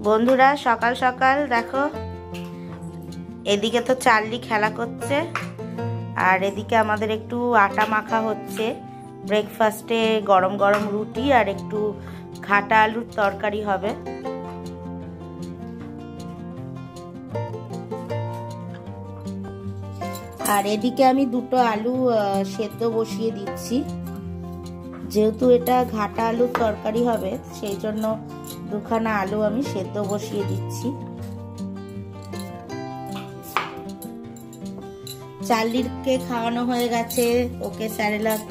বন্ধুরা সকাল সকাল দেখো, এদিকে তো চার্লি খেলা করছে আর এদিকে আমাদের একটু আটা মাখা হচ্ছে। ব্রেকফাস্টে গরম গরম রুটি আর একটু ঘাটা আলুর তরকারি হবে। আর এদিকে আমি দুটো আলু সেদ্ধ বসিয়ে দিচ্ছি। যেহেতু এটা ঘাটা আলুর তরকারি হবে সেই জন্য দুখানা আলু আমি সেদ্ধ বসিয়ে দিচ্ছি। চার্লিকে খাওয়ানো হয়ে গেছে, ওকে স্যারেলাক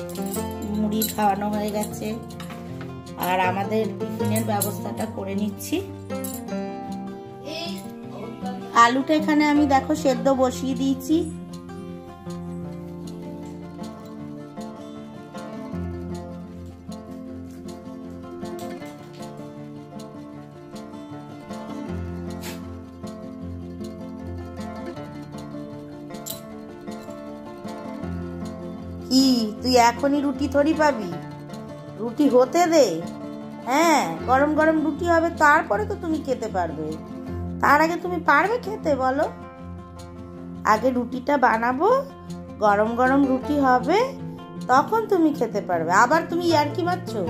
মুড়ি খাওয়ানো হয়ে গেছে, আর আমাদের টিফিনের ব্যবস্থাটা করে নিচ্ছি। আলুটা এখানে আমি দেখো সেদ্ধ বসিয়ে দিয়েছি। কি তুই এখনই রুটি থরি পাবি? রুটি হতে দে। হ্যাঁ, গরম গরম রুটি হবে, তারপরে তো তুমি খেতে পারবে। তার আগে তুমি পারবে খেতে বলো? আগে রুটিটা বানাবো, গরম গরম রুটি হবে, তখন তুমি খেতে পারবে। আবার তুমি ইয়ার্কি মারছো?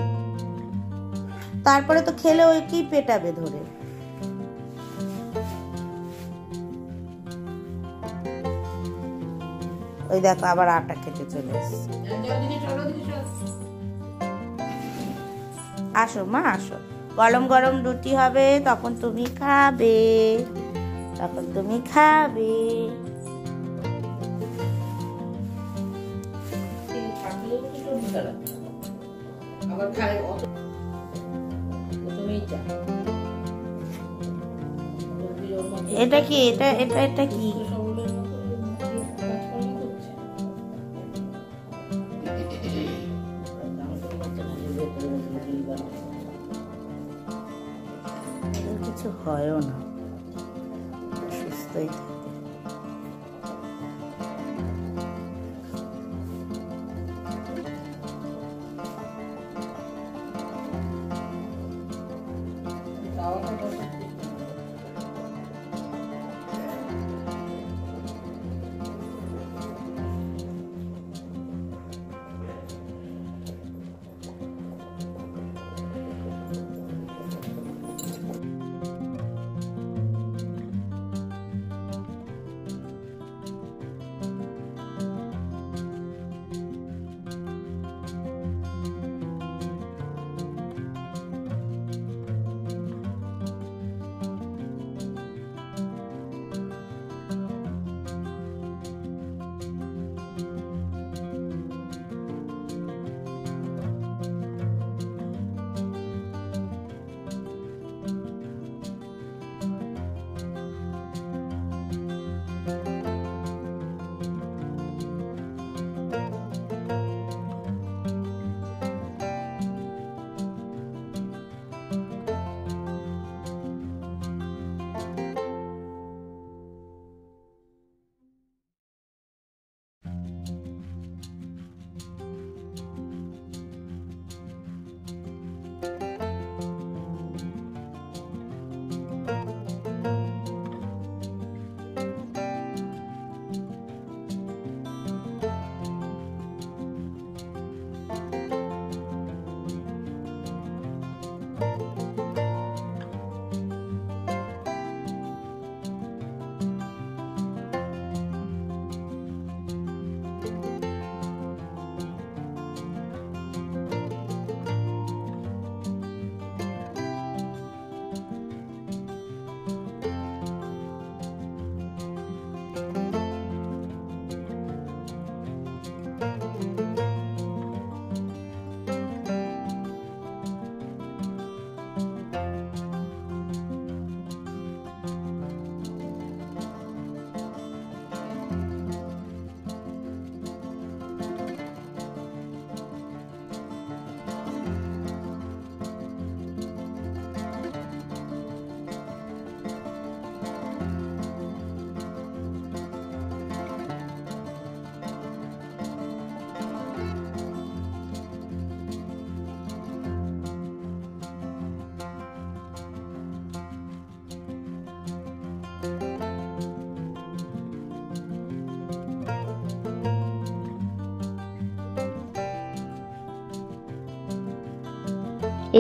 তারপরে তো খেলে ওই কি পেটাবে ধরে। ওই দেখো আবার আটা খেতে চলে এসেছে। আসো মা আসো, গরম গরম রুটি হবে, তখন তুমি খাবে, তখন তুমি খাবে। এটা কি? এটা এটা এটা কি? কিছু হয়ও না, সুস্থই থাকে।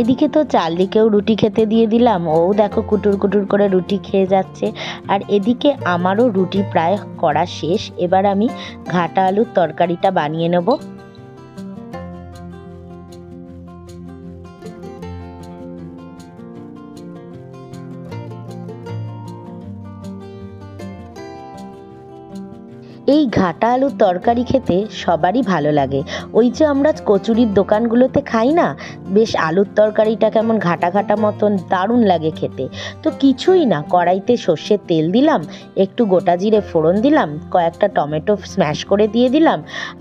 এদিকে তো চার্লিকেও রুটি খেতে দিয়ে দিলাম, ও দেখো কুটুর কুটুর করে রুটি খেয়ে যাচ্ছে। আর এদিকে আমারও রুটি প্রায় করা শেষ। এবার আমি ঘাটা আলুর তরকারিটা বানিয়ে নেব। এই ঘাটা আলুর তরকারি খেতে সবারই ভালো লাগে। ওই যে আমরা কচুরির দোকানগুলোতে খাই না, বেশ আলুর তরকারিটা কেমন ঘাটা ঘাটা মতন, দারুণ লাগে খেতে। তো কিছুই না, কড়াইতে সর্ষের তেল দিলাম, একটু গোটা জিরে ফোড়ন দিলাম, কয়েকটা টমেটো স্ম্যাশ করে দিয়ে দিলাম।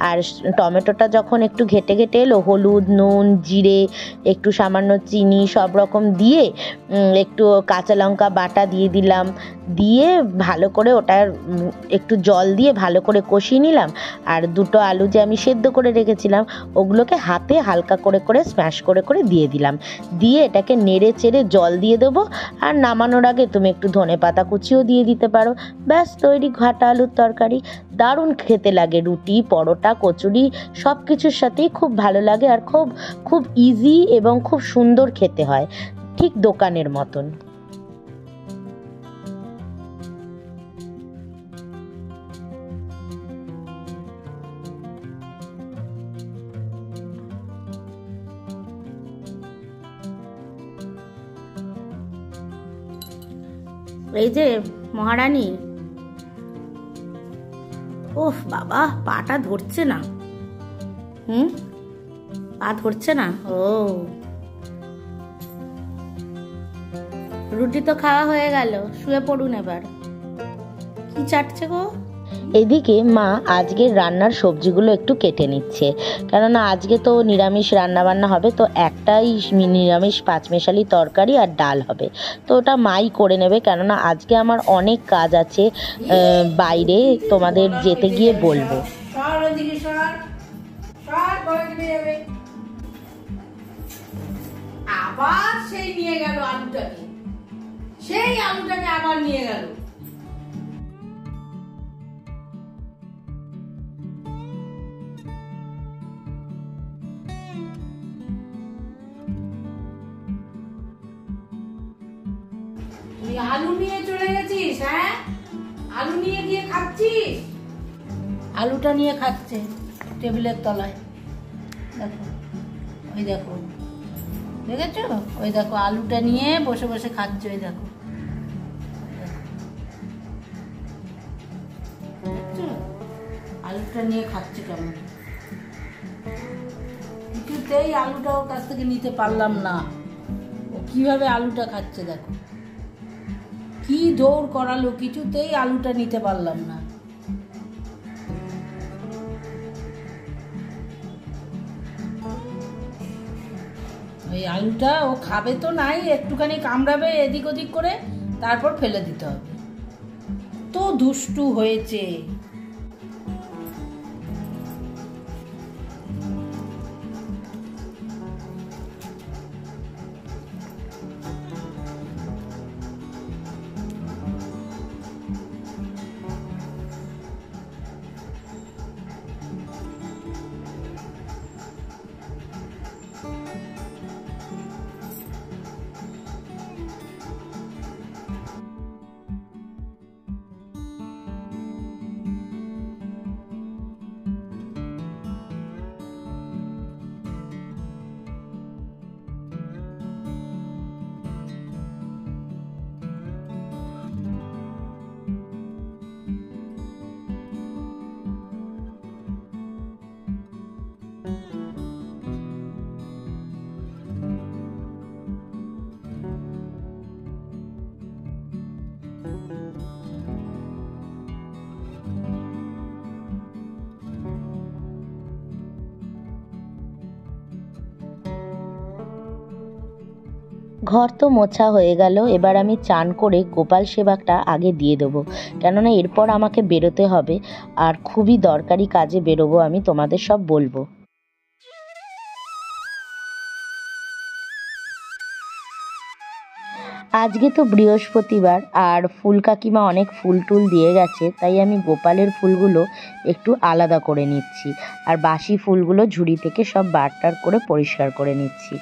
আর টমেটোটা যখন একটু ঘেটে ঘেটে এলো, হলুদ, নুন, জিরে, একটু সামান্য চিনি সব রকম দিয়ে একটু কাঁচা লঙ্কা বাটা দিয়ে দিলাম। দিয়ে ভালো করে ওটার একটু জল দিয়ে ভালো করে কষিয়ে নিলাম। আর দুটো আলু যে আমি সেদ্ধ করে রেখেছিলাম, ওগুলোকে হাতে হালকা করে করে স্ম্যাশ করে করে দিয়ে দিলাম। দিয়ে এটাকে নেড়ে চেড়ে জল দিয়ে দেবো। আর নামানোর আগে তুমি একটু ধনেপাতা কুচিও দিয়ে দিতে পারো। ব্যাস তৈরি ঘাটা আলুর তরকারি। দারুণ খেতে লাগে, রুটি, পরোটা, কচুরি সব কিছুর সাথেই খুব ভালো লাগে। আর খুব খুব ইজি এবং খুব সুন্দর খেতে হয়, ঠিক দোকানের মতন। এই যে মহারানী, ওফ বাবা, পাটা ধরছে না। পা ধরছে না। ও, রুটি তো খাওয়া হয়ে গেল, শুয়ে পড়ুন এবার। কি চাটছে গো? এদিকে মা আজকের রান্নার সবজিগুলো একটু কেটে নিচ্ছে, কেননা আজকে তো নিরামিষ রান্না বান্না হবে। তো একটাই নিরামিষ পাঁচমেশালি তরকারি আর ডাল হবে, তো ওটা মাই করে নেবে। কেননা আজকে আমার অনেক কাজ আছে বাইরে, তোমাদের যেতে গিয়ে বলবো। আবার সেই নিয়ে গেল আলুটাকে, সেই আলুটাকে আবার নিয়ে গেল। তুই আলু নিয়ে চলে গেছিস? হ্যাঁ, আলু নিয়ে গিয়ে খাচ্ছিস? আলুটা নিয়ে খাচ্ছে টেবিলের তলায়, দেখো, ওই দেখো, দেখেছো? ওই দেখো আলুটা নিয়ে বসে বসে খাচ্ছে, ওই দেখো, আলুটা নিয়ে খাচ্ছে কেমন। কিছুতেই আলুটা ওর কাছ থেকে নিতে পারলাম না। ও কিভাবে আলুটা খাচ্ছে দেখো, কি দৌড় করালো, কিছুতেই আলুটা নিতে পারলাম না। ওই আলুটা ও খাবে তো নাই, একটুখানি কামড়াবে এদিক ওদিক করে, তারপর ফেলে দিতে হবে। তো দুষ্টু হয়েছে। ঘর তো মোছা হয়ে গেল। এবার আমি চান করে গোপাল সেবাকটা আগে দিয়ে দেবো, কেননা এরপর আমাকে বেরোতে হবে। আর খুবই দরকারি কাজে বেরোবো আমি, তোমাদের সব বলবো। আজকে তো বৃহস্পতিবার, আর ফুল কাকিমা অনেক ফুল টুল দিয়ে গেছে, তাই আমি গোপালের ফুলগুলো একটু আলাদা করে নিচ্ছি। আর বাসি ফুলগুলো ঝুড়ি থেকে সব বারটার করে পরিষ্কার করে নিচ্ছি।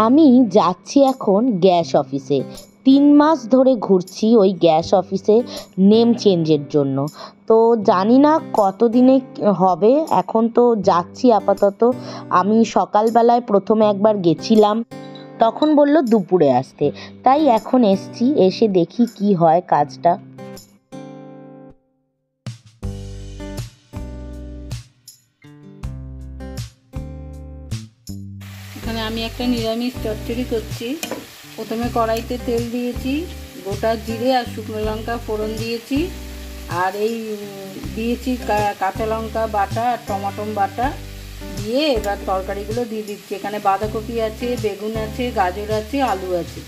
আমি যাচ্ছি এখন গ্যাস অফিসে। 3 মাস ধরে ঘুরছি ওই গ্যাস অফিসে নেম চেঞ্জের জন্য। তো জানি না কতদিনে হবে, এখন তো যাচ্ছি আপাতত। আমি সকালবেলায় প্রথমে একবার গেছিলাম, তখন বলল দুপুরে আসতে, তাই এখন এসছি, এসে দেখি কি হয় কাজটা। এখানে আমি একটা নিরামিষ চচ্চড়ি করছি। প্রথমে কড়াইতে তেল দিয়েছি, গোটা জিরে আর শুকনো লঙ্কা ফোড়ন দিয়েছি, আর এই দিয়েছি কাঁচা লঙ্কা বাটা আর টমাটো বাটা দিয়ে এবার তরকারিগুলো দিয়ে দিচ্ছি। এখানে বাঁধাকপি আছে, বেগুন আছে, গাজর আছে, আলু আছে,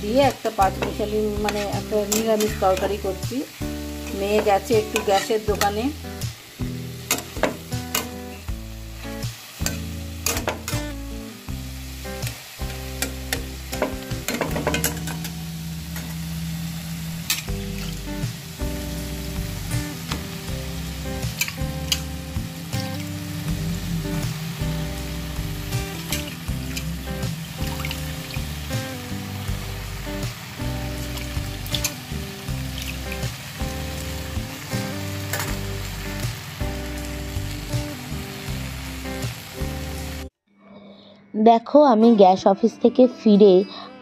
দিয়ে একটা পাঁচমিশালি মানে একটা নিরামিষ তরকারি করছি। মেয়ে গেছে একটু গ্যাসের দোকানে। দেখো, আমি গ্যাস অফিস থেকে ফিরে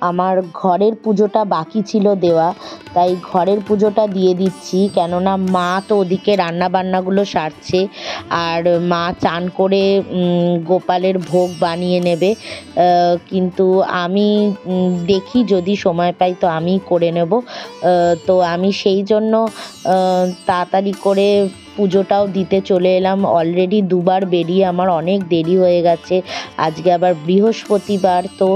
আমার ঘরের পুজোটা বাকি ছিল দেওয়া, তাই ঘরের পুজোটা দিয়ে দিচ্ছি। কেননা মা তো ওদিকে রান্নাবান্নাগুলো সারছে, আর মা চান করে গোপালের ভোগ বানিয়ে নেবে। কিন্তু আমি দেখি যদি সময় পাই তো আমি করে নেব। তো আমি সেই জন্য তাড়াতাড়ি করে পুজোটাও দিতে চলে এলাম। অলরেডি 2বার বেরিয়ে আমার অনেক দেরি হয়ে গেছে। আজকে আবার বৃহস্পতিবার, তো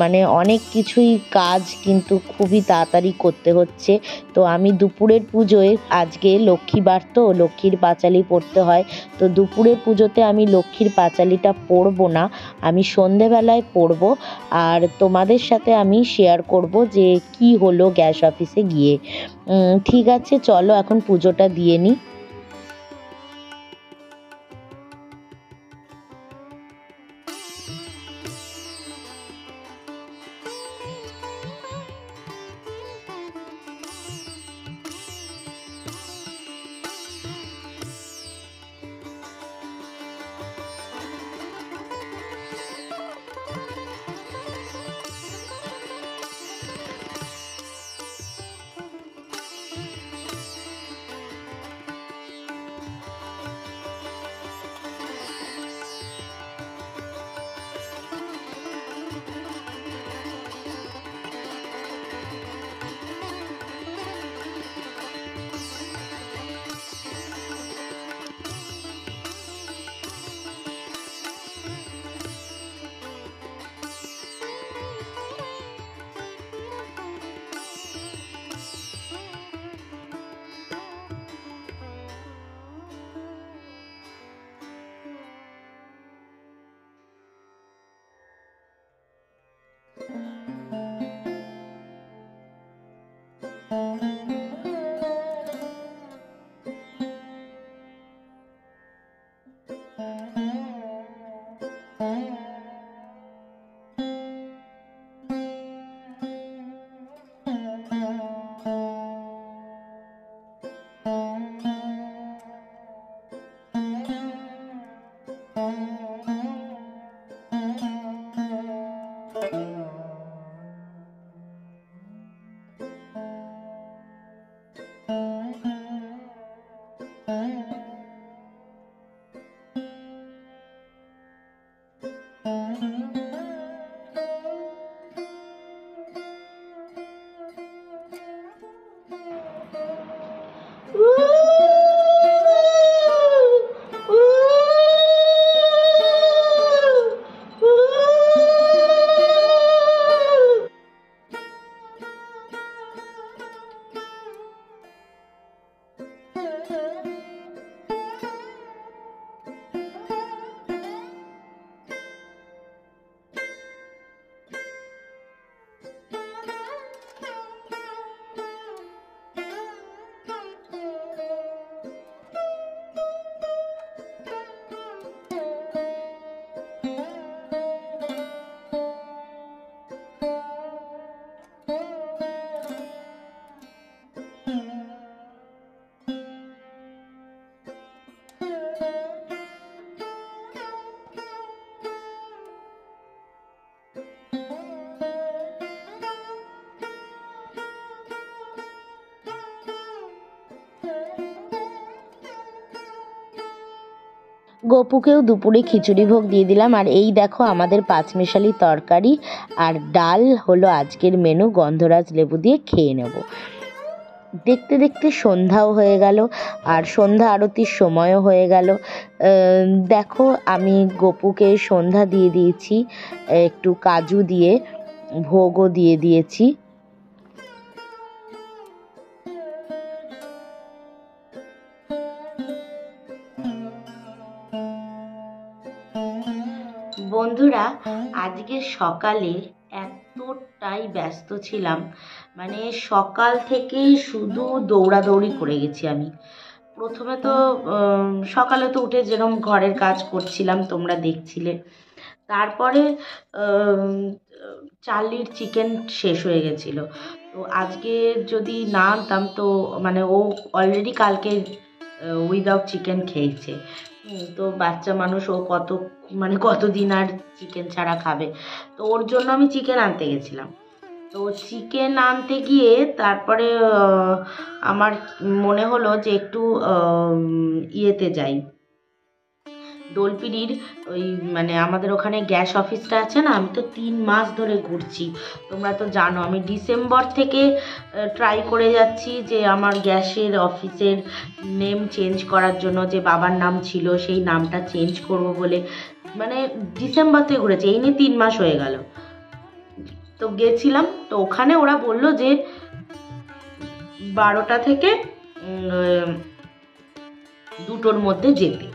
মানে অনেক কিছুই কাজ কিন্তু খুবই তাড়াতাড়ি করতে হচ্ছে। তো আমি দুপুরের পুজোয়, আজকে লক্ষ্মীবার তো লক্ষ্মীর পাঁচালি পড়তে হয়, তো দুপুরের পুজোতে আমি লক্ষ্মীর পাঁচালিটা পড়বো না, আমি সন্ধেবেলায় পড়বো। আর তোমাদের সাথে আমি শেয়ার করব যে কি হলো গ্যাস অফিসে গিয়ে। ঠিক আছে, চলো এখন পুজোটা দিয়ে নিই। গপুকেও দুপুরে খিচুড়ি ভোগ দিয়ে দিলাম। আর এই দেখো আমাদের পাঁচমেশালি তরকারি আর ডাল হলো আজকের মেনু। গন্ধরাজ লেবু দিয়ে খেয়ে নেব। দেখতে দেখতে সন্ধ্যাও হয়ে গেল আর সন্ধ্যা আরতির সময়ও হয়ে গেল। দেখো আমি গপুকে সন্ধ্যা দিয়ে দিয়েছি, একটু কাজু দিয়ে ভোগও দিয়ে দিয়েছি। বন্ধুরা, আজকে সকালে এতটাই ব্যস্ত ছিলাম, মানে সকাল থেকে শুধু দৌড়াদৌড়ি করে গেছি আমি। প্রথমে তো সকালে তো উঠে যেরকম ঘরের কাজ করছিলাম তোমরা দেখছিলে। তারপরে চার্লির চিকেন শেষ হয়ে গেছিলো, তো আজকে যদি না আনতাম তো মানে ও অলরেডি কালকে উইদাউট চিকেন খেয়েছে। তো বাচ্চা মানুষ, ও কতদিন আর চিকেন ছাড়া খাবে। তো ওর জন্য আমি চিকেন আনতে গেছিলাম। তো চিকেন আনতে গিয়ে তারপরে আমার মনে হলো যে একটু ইয়েতে যাই, দোলপিড়ির ওই মানে আমাদের ওখানে গ্যাস অফিসটা আছে না। আমি তো 3 মাস ধরে ঘুরছি, তোমরা তো জানো। আমি ডিসেম্বর থেকে ট্রাই করে যাচ্ছি যে আমার গ্যাসের অফিসের নেম চেঞ্জ করার জন্য, যে বাবার নাম ছিল সেই নামটা চেঞ্জ করব বলে, মানে ডিসেম্বর থেকে ঘুরেছি। এই নিয়ে 3 মাস হয়ে গেল। তো গেছিলাম, তো ওখানে ওরা বললো যে 12টা থেকে 2টোর মধ্যে যেতে।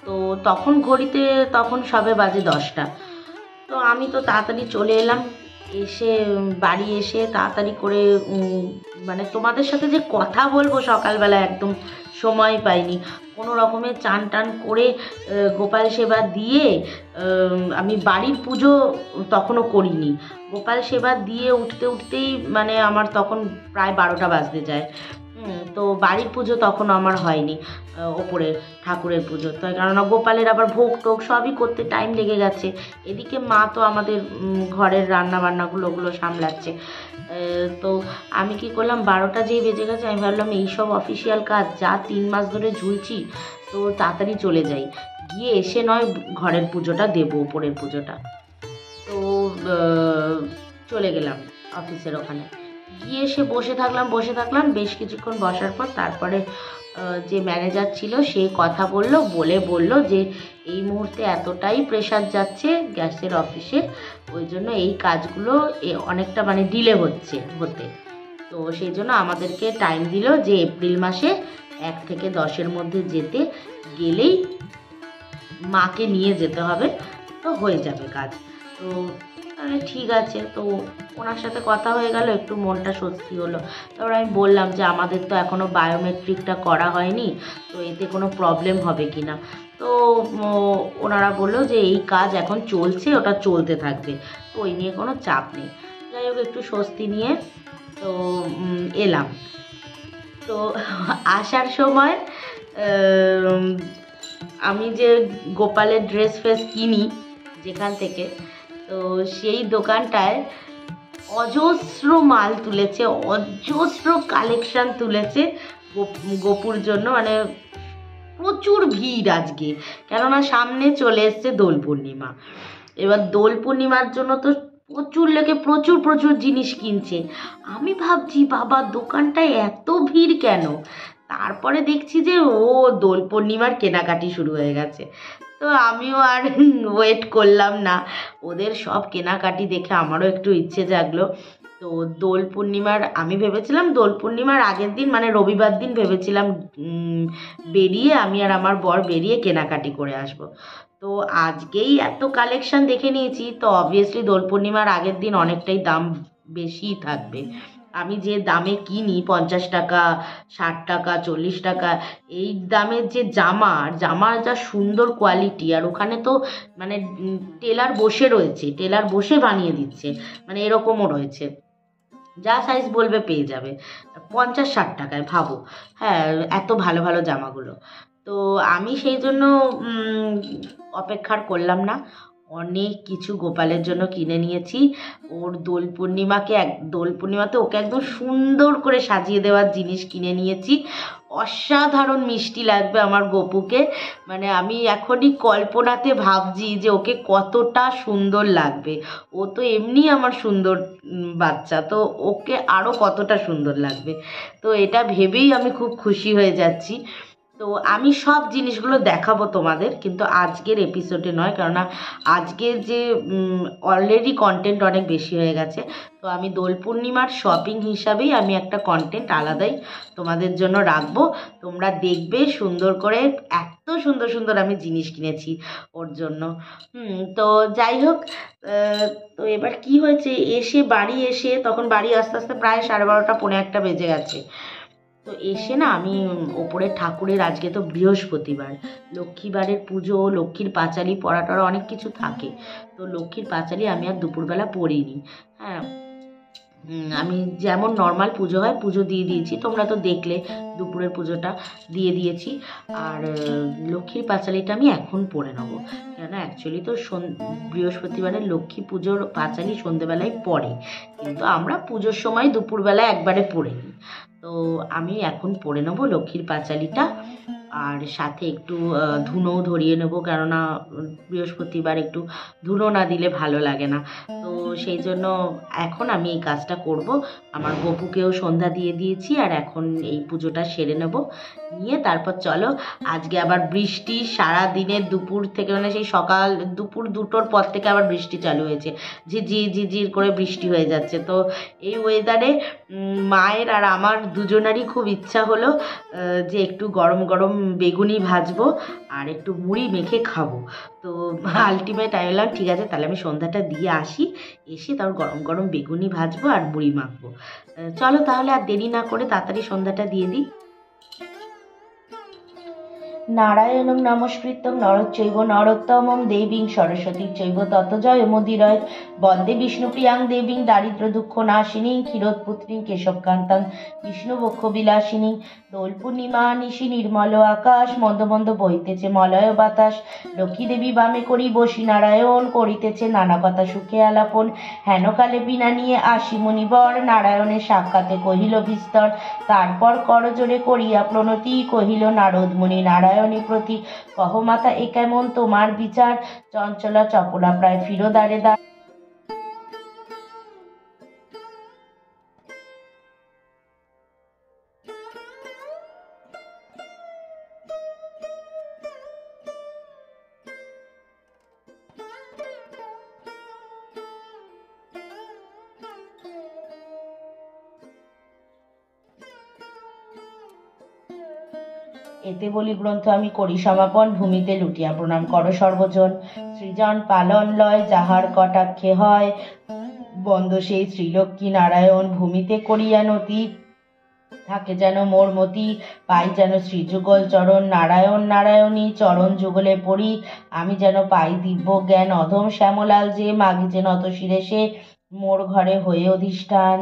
তো তখন ঘড়িতে তখন সবে বাজে 10টা। তো আমি তো তাড়াতাড়ি চলে এলাম। এসে বাড়ি এসে তাড়াতাড়ি করে মানে তোমাদের সাথে যে কথা বলবো সকালবেলা একদম সময় পাইনি। কোনো রকমের চান টান করে গোপাল সেবা দিয়ে আমি বাড়ির পুজো তখনও করিনি। গোপাল সেবা দিয়ে উঠতেই মানে আমার তখন প্রায় 12টা বাজতে যায়। তো বাড়ির পুজো তখন আমার হয়নি, ওপরে ঠাকুরের পুজো। তাই কেননা গোপালের আবার ভোগ টোগ সবই করতে টাইম লেগে গেছে। এদিকে মা তো আমাদের ঘরের রান্না বান্নাগুলো সামলাচ্ছে। তো আমি কি করলাম, 12টা যেই বেজে গেছে, আমি ভাবলাম এইসব অফিসিয়াল কাজ যা 3 মাস ধরে ঝুলছি, তো তাড়াতাড়ি চলে যাই, গিয়ে এসে নয় ঘরের পুজোটা দেবো, ওপরের পুজোটা। তো চলে গেলাম অফিসের ওখানে। গিয়ে এসে বসে থাকলাম বেশ কিছুক্ষণ। বসার পর তারপরে যে ম্যানেজার ছিল সে কথা বলল যে এই মুহূর্তে এতটাই প্রেশার যাচ্ছে গ্যাসের অফিসে, ওই জন্য এই কাজগুলো অনেকটা মানে ডিলে হতে। তো সেই জন্য আমাদেরকে টাইম দিল যে এপ্রিল মাসে 1 থেকে 10-এর মধ্যে যেতে, গেলেই মাকে নিয়ে যেতে হবে, তো হয়ে যাবে কাজ। তো ঠিক আছে। তো ওনার সাথে কথা হয়ে গেল, একটু মনটা স্বস্তি হলো। তারপর আমি বললাম যে আমাদের তো এখনও বায়োমেট্রিকটা করা হয়নি, তো এতে কোনো প্রবলেম হবে কি না। তো ওনারা বললো যে এই কাজ এখন চলছে, ওটা চলতে থাকবে, তো ওই নিয়ে কোনো চাপ নেই। যাই হোক, একটু স্বস্তি নিয়ে তো এলাম। তো আসার সময় আমি যে গোপালের ড্রেস ফ্রেস কিনি যেখান থেকে, তো সেই দোকানটায় অজস্র মাল তুলেছে, অজস্র কালেকশান তুলেছে গোপুর জন্য। মানে প্রচুর ভিড় আজকে, কেননা সামনে চলে এসছে দোল পূর্ণিমা। এবার দোল পূর্ণিমার জন্য তো প্রচুর লোকে প্রচুর প্রচুর জিনিস কিনছে। আমি ভাবছি বাবা দোকানটায় এত ভিড় কেন, তারপরে দেখছি যে ও দোল পূর্ণিমার কেনাকাটি শুরু হয়ে গেছে। তো আমিও আর ওয়েট করলাম না, ওদের সব কেনাকাটি দেখে আমারও একটু ইচ্ছে জাগলো। তো দোল পূর্ণিমার আমি ভেবেছিলাম দোল পূর্ণিমার আগের দিন মানে রবিবার দিন ভেবেছিলাম বেরিয়ে আমি আর আমার বর বেরিয়ে কেনাকাটি করে আসব। তো আজকেই এত কালেকশন দেখে নিয়েছি, তো অবভিয়াসলি দোল পূর্ণিমার আগের দিন অনেকটাই দাম বেশিই থাকবে। আমি যে দামে কিনি 50 টাকা 60 টাকা 40 টাকা এই দামের যে জামা যা সুন্দর কোয়ালিটি, আর ওখানে তো মানে টেলার বসে রয়েছে, টেলার বসে বানিয়ে দিচ্ছে, মানে এরকমও রয়েছে, যা সাইজ বলবে পেয়ে যাবে 50-60 টাকায়, ভাবো। হ্যাঁ, এত ভালো ভালো জামাগুলো। তো আমি সেই জন্য অপেক্ষার করলাম না, অনেক কিছু গোপালের জন্য কিনে নিয়েছি। ওর দোল পূর্ণিমাতে ওকে একদম সুন্দর করে সাজিয়ে দেওয়ার জিনিস কিনে নিয়েছি। অসাধারণ মিষ্টি লাগবে আমার গপুকে, মানে আমি এখনই কল্পনাতে ভাবছি যে ওকে কতটা সুন্দর লাগবে। ও তো এমনি আমার সুন্দর বাচ্চা, তো ওকে আরও কতটা সুন্দর লাগবে। তো এটা ভেবেই আমি খুব খুশি হয়ে যাচ্ছি। তো আমি সব জিনিসগুলো দেখাবো তোমাদের, কিন্তু আজকের এপিসোডে নয়, কেননা আজকের যে অলরেডি কন্টেন্ট অনেক বেশি হয়ে গেছে। তো আমি দোল পূর্ণিমার শপিং হিসাবেই আমি একটা কন্টেন্ট আলাদাই তোমাদের জন্য রাখবো, তোমরা দেখবে সুন্দর করে। এত সুন্দর সুন্দর আমি জিনিস কিনেছি ওর জন্য। তো যাই হোক, তো এবার কি হয়েছে, বাড়ি এসে তখন বাড়ি আস্তে আস্তে প্রায় 12:30 পৌনে 1 বেজে গেছে। তো এসে না আমি ওপরে ঠাকুরের, আজকে তো বৃহস্পতিবার, লক্ষ্মীবারের পুজো, লক্ষ্মীর পাঁচালি পড়াটা অনেক কিছু থাকে, তো লক্ষ্মীর পাঁচালি আমি আর দুপুরবেলা পড়িনি। হ্যাঁ, আমি যেমন নর্মাল পুজো হয় পুজো দিয়ে দিয়েছি, তোমরা তো দেখলে দুপুরের পুজোটা দিয়ে দিয়েছি। আর লক্ষ্মীর পাঁচালিটা আমি এখন পড়ে নেবো, কেন অ্যাকচুয়ালি তো বৃহস্পতিবারের লক্ষ্মী পুজোর পাঁচালি সন্ধেবেলায় পড়ে, কিন্তু আমরা পুজোর সময় দুপুরবেলা একবারে পড়ে নিই। তো আমি এখন পড়ে নেবো লক্ষ্মীর পাঁচালিটা, আর সাথে একটু ধুনোও ধরিয়ে নেব, কেননা বৃহস্পতিবার একটু ধুনো না দিলে ভালো লাগে না। তো সেই জন্য এখন আমি এই কাজটা করব। আমার গপুকেও সন্ধ্যা দিয়ে দিয়েছি, আর এখন এই পুজোটা সেরে নেব, নিয়ে তারপর চলো। আজকে আবার বৃষ্টি সারা দিনের দুপুর থেকে, মানে সেই সকাল দুপুর 2টোর পর থেকে আবার বৃষ্টি চালু হয়েছে, ঝিরঝির করে বৃষ্টি হয়ে যাচ্ছে। তো এই ওয়েদারে মায়ের আর আমার দুজনারই খুব ইচ্ছা হলো যে একটু গরম গরম বেগুনি ভাজবো আর একটু মুড়ি মেখে খাবো। তো আলটিমেট আমি বললাম ঠিক আছে, তাহলে আমি সন্ধ্যাটা দিয়ে আসি, এসে তারপর গরম গরম বেগুনি ভাজবো আর মুড়ি মাখবো। চলো তাহলে আর দেরি না করে তাড়াতাড়ি সন্ধ্যাটা দিয়ে দিই। নারায়ণং নমস্কৃত্যং নরচৈব নরোত্তমং দেবীং সরস্বতীং চৈব তত জয়মুদীরয়েৎ। বন্দে বিষ্ণুপ্রিয়াং দেবীং দারিদ্র দুঃখ নাশিনীং ক্ষীরোৎপুত্রীং কেশবকান্তাং বিষ্ণুবক্ষ বিলাসিনীং। দোল পূর্ণিমা নিশি নির্মল আকাশ, মন্দ মন্দ বইতেছে মলয় বাতাস। লক্ষ্মী দেবী বামে করি বসি নারায়ণ, করিতেছে নানা কথা সুখে আলাপন। হেনকালে বিনা নিয়ে আসি মুনিবর, নারায়ণের সাক্ষাতে কহিল বিস্তর। তারপর করজোড়ে করিয়া প্রণতি, কহিল নারদ মুনি নারায়ণী প্রতি। কহ মাতা এ কেমন তোমার বিচার, চঞ্চলা চপলা প্রায় ফিরো দ্বারে দ্বার। এতে বলি গ্রন্থ আমি করি সমাপন, ভূমিতে লুটিয়া প্রণাম করো সর্বজন। সৃজন পালন লয় যাহার কটাক্ষে হয়, বন্দ সেই শ্রীলক্ষ্মী নারায়ণ। ভূমিতে করিয়া নতি থাকে যেন মোর মতি, পাই যেন শ্রীযুগল চরণ। নারায়ণ নারায়ণী চরণ যুগলে পড়ি, আমি যেন পাই দিব্য জ্ঞান। অধম শ্যামলাল যে মাগিছে নত শিরে, সে মোর ঘরে হয়ে অধিষ্ঠান।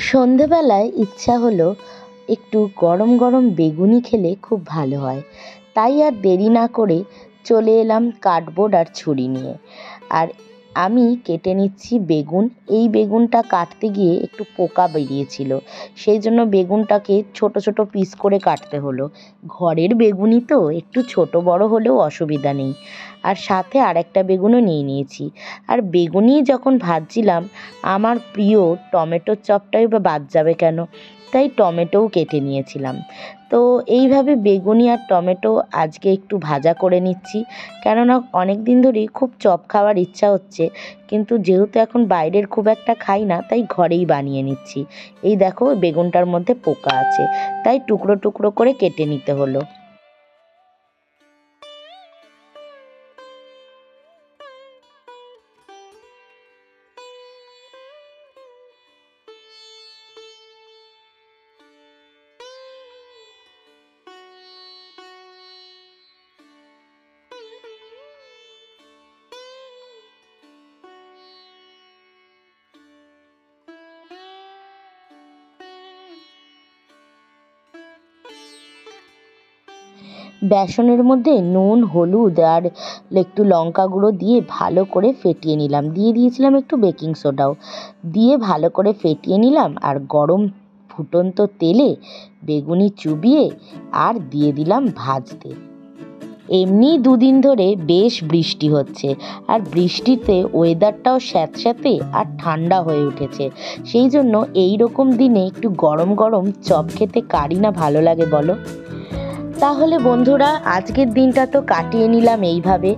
সন্ধেবেলায় ইচ্ছা হলো একটু গরম গরম বেগুনি খেলে খুব ভালো হয়, তাই আর দেরি না করে চলে এলাম কার্ডবোর্ড আর ছুরি নিয়ে। আর আমি কেটে নিচ্ছি বেগুন। এই বেগুনটা কাটতে গিয়ে একটু পোকা বেরিয়েছিল, সেই জন্য বেগুনটাকে ছোট ছোট পিস করে কাটতে হলো। ঘরের বেগুনই তো, একটু ছোট বড় হলেও অসুবিধা নেই। আর সাথে আরেকটা বেগুনও নিয়ে নিয়েছি। আর বেগুনি যখন ভাজছিলাম, আমার প্রিয় টমেটোর চপটাই বা বাদ যাবে কেন, তাই টমেটোও কেটে নিয়েছিলাম। তো এইভাবে বেগুনি আর টমেটো আজকে একটু ভাজা করে নিচ্ছি, কেননা অনেক দিন ধরেই খুব চপ খাওয়ার ইচ্ছা হচ্ছে, কিন্তু যেহেতু এখন বাইরের খুব একটা খাই না, তাই ঘরেই বানিয়ে নিচ্ছি। এই দেখো বেগুনটার মধ্যে পোকা আছে, তাই টুকরো টুকরো করে কেটে নিতে হলো। বেসনের মধ্যে নুন, হলুদ আর একটু লঙ্কা গুঁড়ো দিয়ে ভালো করে ফেটিয়ে নিলাম। দিয়ে দিয়েছিলাম একটু বেকিং সোডাও, দিয়ে ভালো করে ফেটিয়ে নিলাম। আর গরম ফুটন্ত তেলে বেগুনি চুবিয়ে আর দিয়ে দিলাম ভাজতে। এমনি দুদিন ধরে বেশ বৃষ্টি হচ্ছে, আর বৃষ্টিতে ওয়েদারটাও স্যাঁতস্যাঁতে আর ঠান্ডা হয়ে উঠেছে। সেই জন্য এই রকম দিনে একটু গরম গরম চপ খেতে কারই না ভালো লাগে বলো। তাহলে বন্ধুরা, আজকের দিনটা তো কাটিয়ে নিলাম এইভাবে,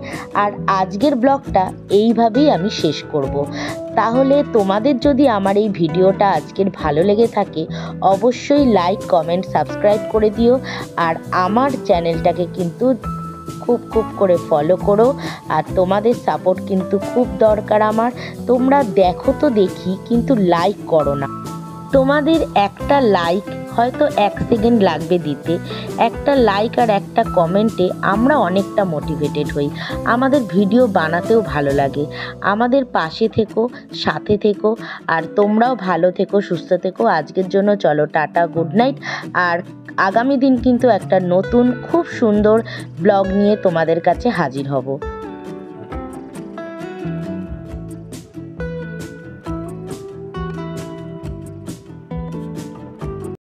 আর আজকের ব্লগটা এইভাবেই আমি শেষ করব। তাহলে তোমাদের যদি আমার এই ভিডিওটা আজকের ভালো লেগে থাকে, অবশ্যই লাইক, কমেন্ট, সাবস্ক্রাইব করে দিও। আর আমার চ্যানেলটাকে কিন্তু খুব খুব করে ফলো করো। আর তোমাদের সাপোর্ট কিন্তু খুব দরকার আমার। তোমরা দেখো তো দেখি, কিন্তু লাইক করো না। তোমাদের একটা লাইক হয়তো 1 সেকেন্ড লাগবে দিতে। একটা লাইক আর একটা কমেন্টে আমরা অনেকটা মোটিভেটেড হই, আমাদের ভিডিও বানাতেও ভালো লাগে। আমাদের পাশে থেকো, সাথে থেকো, আর তোমরাও ভালো থেকো, সুস্থ থেকো। আজকের জন্য চলো টাটা, গুড নাইট। আর আগামী দিন কিন্তু একটা নতুন খুব সুন্দর ব্লগ নিয়ে তোমাদের কাছে হাজির হব।